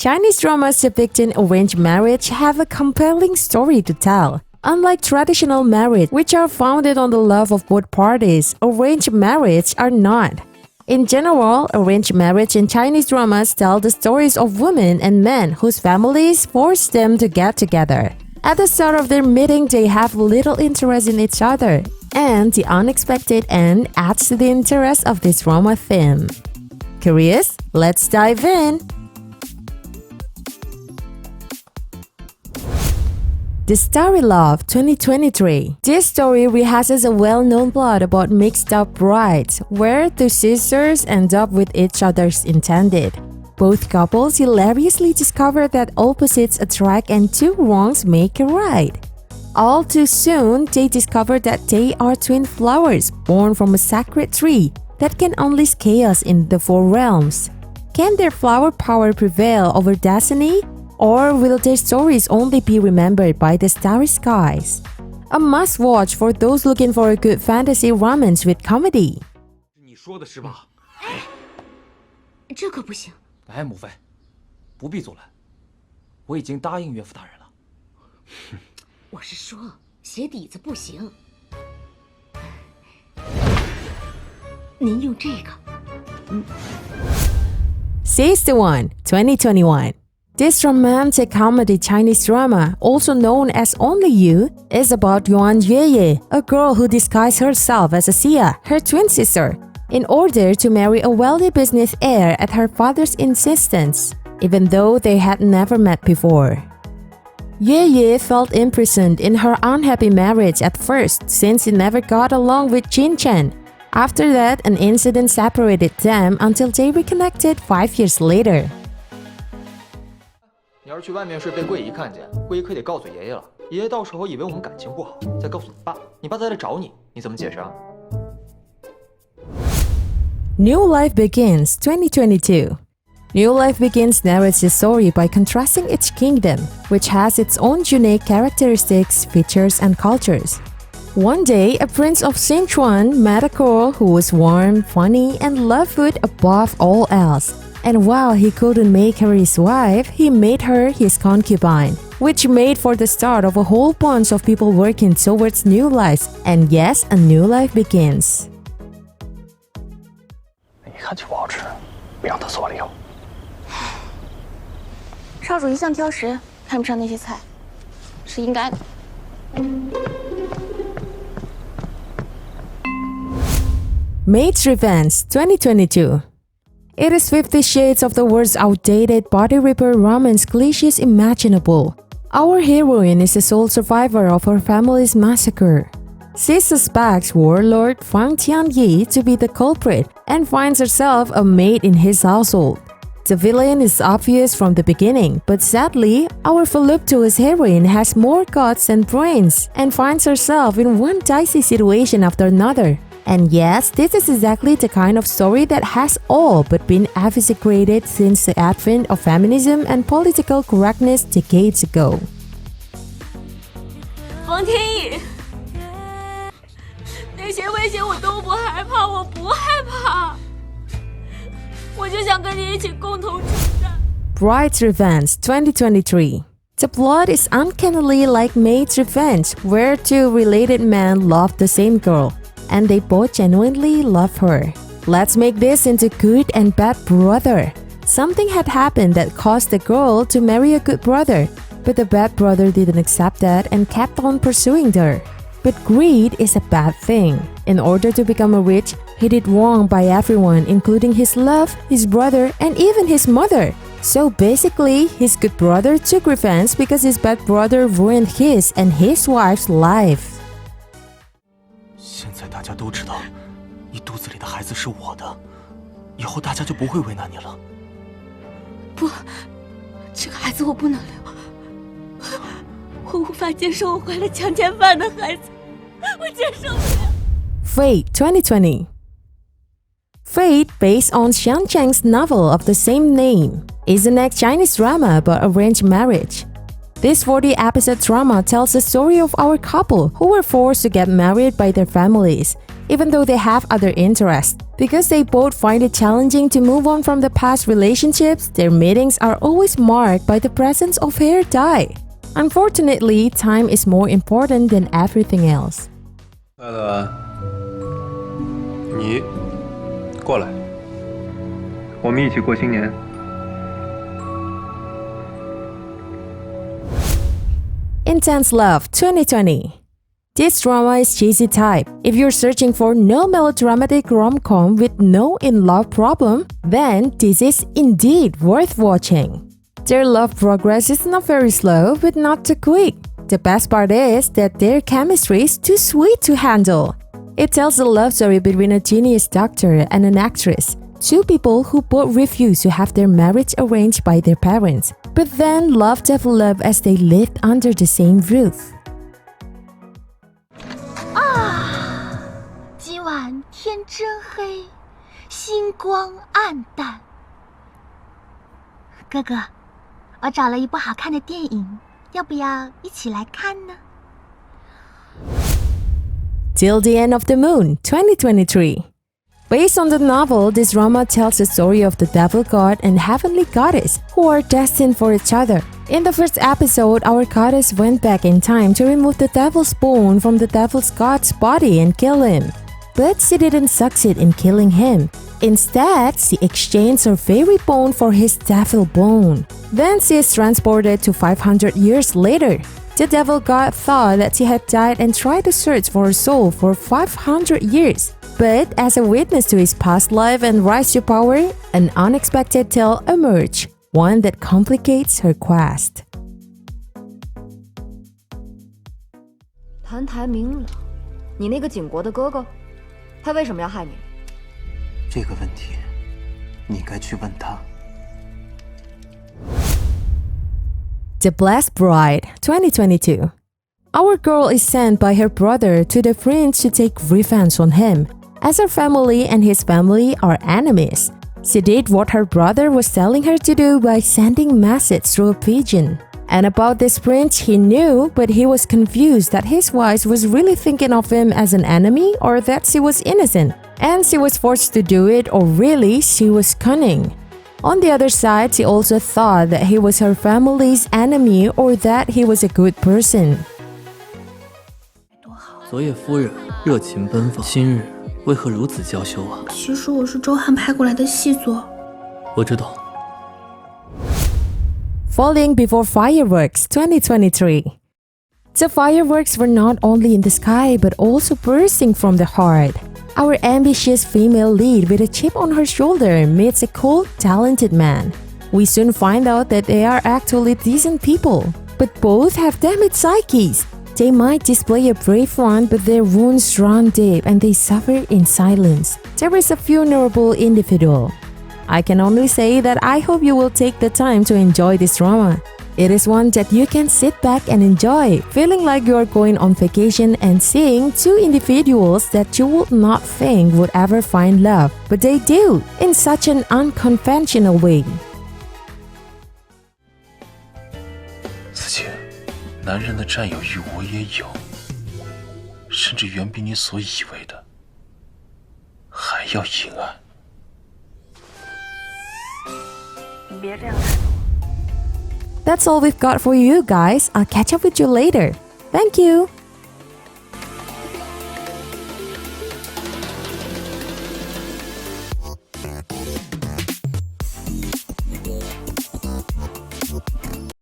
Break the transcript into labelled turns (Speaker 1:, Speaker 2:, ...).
Speaker 1: Chinese dramas depicting arranged marriage have a compelling story to tell. Unlike traditional marriage, which are founded on the love of both parties, arranged marriage are not. In general, arranged marriage in Chinese dramas tell the stories of women and men whose families force them to get together. At the start of their meeting, they have little interest in each other, and the unexpected end adds to the interest of this drama theme. Curious? Let's dive in! The Starry Love 2023. This story rehashes a well-known plot about mixed-up brides, where two sisters end up with each other's intended. Both couples hilariously discover that opposites attract and two wrongs make a right. All too soon, they discover that they are twin flowers born from a sacred tree that can unleash chaos in the four realms. Can their flower power prevail over destiny? Or will their stories only be remembered by the starry skies? A must-watch for those looking for a good fantasy romance with comedy.
Speaker 2: 你说的是吧？
Speaker 3: 这可不行。
Speaker 2: 哎，母妃，不必阻拦，我已经答应岳父大人了。
Speaker 3: 我是说，鞋底子不行。您用这个。
Speaker 1: Seize the One 2021. This romantic comedy Chinese drama, also known as Only You, is about Yuan Yeye, a girl who disguised herself as a seer, her twin sister, in order to marry a wealthy business heir at her father's insistence, even though they had never met before. Yeye felt imprisoned in her unhappy marriage at first since he never got along with Jin Chen. After that, an incident separated them until they reconnected 5 years later.
Speaker 2: 你要是去外面睡被桂姨看见，桂姨可得告诉爷爷了。爷爷到时候以为我们感情不好，再告诉你爸，你爸再来找你，你怎么解释啊？
Speaker 1: New Life Begins 2022. New Life Begins narrates the story by contrasting each kingdom, which has its own unique characteristics, features, and cultures. One day, a prince of Sichuan met a girl who was warm, funny, and loved food above all else. And while he couldn't make her his wife, he made her his concubine, which made for the start of a whole bunch of people working towards new lives. And yes, a new life begins.
Speaker 4: 一看就不好吃，别让他锁里有。
Speaker 3: 少主一向挑食，看不上那些菜，是应该的。
Speaker 1: Maid's Revenge 2022. It is 50 shades of the worst outdated body ripper romance cliches imaginable. Our heroine is the sole survivor of her family's massacre. She suspects warlord Fang Tianyi to be the culprit and finds herself a maid in his household. The villain is obvious from the beginning, but sadly, our voluptuous heroine has more guts than brains and finds herself in one dicey situation after another. And yes, this is exactly the kind of story that has all but been eviscerated since the advent of feminism and political correctness decades ago.
Speaker 3: 王天意，那些威胁我都不害怕，我不害怕，我就想跟你一起共同成长。
Speaker 1: Bride's Revenge 2023. The plot is uncannily like Maid's Revenge, where two related men love the same girl, and they both genuinely love her. Let's make this into Good and Bad Brother. Something had happened that caused the girl to marry a good brother, but the bad brother didn't accept that and kept on pursuing her. But greed is a bad thing. In order to become rich, he did wrong by everyone, including his love, his brother, and even his mother. So basically, his good brother took revenge because his bad brother ruined his and his wife's life.
Speaker 4: 现在大家都知道，你肚子里的孩子是我的，以后大家就不会为难你了。
Speaker 3: 不，这个孩子我不能留，我无法接受我怀了强奸犯的孩子，我接受不了。
Speaker 1: Fate 2020. Fate, based on Xiang Chang's novel of the same name, is the next Chinese drama about arranged marriage. This 40-episode drama tells the story of our couple who were forced to get married by their families. even though they have other interests. Because they both find it challenging to move on from the past relationships, their meetings are always marked by the presence of hair dye. Unfortunately, time is more important than everything else.
Speaker 5: 快乐啊，你过来，我们一起过新年。
Speaker 1: Intense Love 2020. This drama is cheesy type. If you're searching for no melodramatic rom-com with no in-love problem, then this is indeed worth watching. Their love progress is not very slow, but not too quick. The best part is that their chemistry is too sweet to handle. It tells a love story between a genius doctor and an actress, two people who both refuse to have their marriage arranged by their parents, but then love developed as they lived under the same roof.
Speaker 3: 今晚天真黑，星光暗淡。哥哥，我找了一部好看的电影，要不要一起来看呢？
Speaker 1: Till the End of the Moon 2023. Based on the novel, this drama tells the story of the devil god and heavenly goddess who are destined for each other. In the first episode, our goddess went back in time to remove the devil's bone from the devil's god's body and kill him. But she didn't succeed in killing him. Instead, she exchanged her fairy bone for his devil bone. Then she is transported to 500 years later. The devil god thought that she had died and tried to search for her soul for 500 years. But as a witness to his past life and rise to power, an unexpected tale emerged, one that complicates her quest.
Speaker 6: 澹台明了，你那个景国的哥哥，他为什么要害你？
Speaker 4: 这个问题，你该去问他。
Speaker 1: The Blessed Bride 2022. Our girl is sent by her brother to the prince to take revenge on him, as her family and his family are enemies. She did what her brother was telling her to do by sending message through a pigeon. And about this prince he knew, but he was confused that his wife was really thinking of him as an enemy or that she was innocent. And she was forced to do it, or really she was cunning. On the other side, she also thought that he was her family's enemy or that he was a good person.
Speaker 4: 昨夜夫人热情奔放，今日为何如此娇羞啊？
Speaker 7: 其实我是周汉派过来的细作。
Speaker 4: 我知道。
Speaker 1: Falling Before Fireworks 2023. The fireworks were not only in the sky but also bursting from the heart. Our ambitious female lead with a chip on her shoulder meets a cold, talented man. We soon find out that they are actually decent people, but both have damaged psyches. They might display a brave front, but their wounds run deep and they suffer in silence. There is a vulnerable individual. I can only say that I hope you will take the time to enjoy this drama. It is one that you can sit back and enjoy, feeling like you are going on vacation and seeing two individuals that you would not think would ever find love, but they do, in such an unconventional way.
Speaker 8: 子晴，男人的占有欲我也有，甚至远比你所以为的还要阴暗。
Speaker 6: 你别这样看着我。
Speaker 1: That's all we've got for you guys. I'll catch up with you later. Thank you.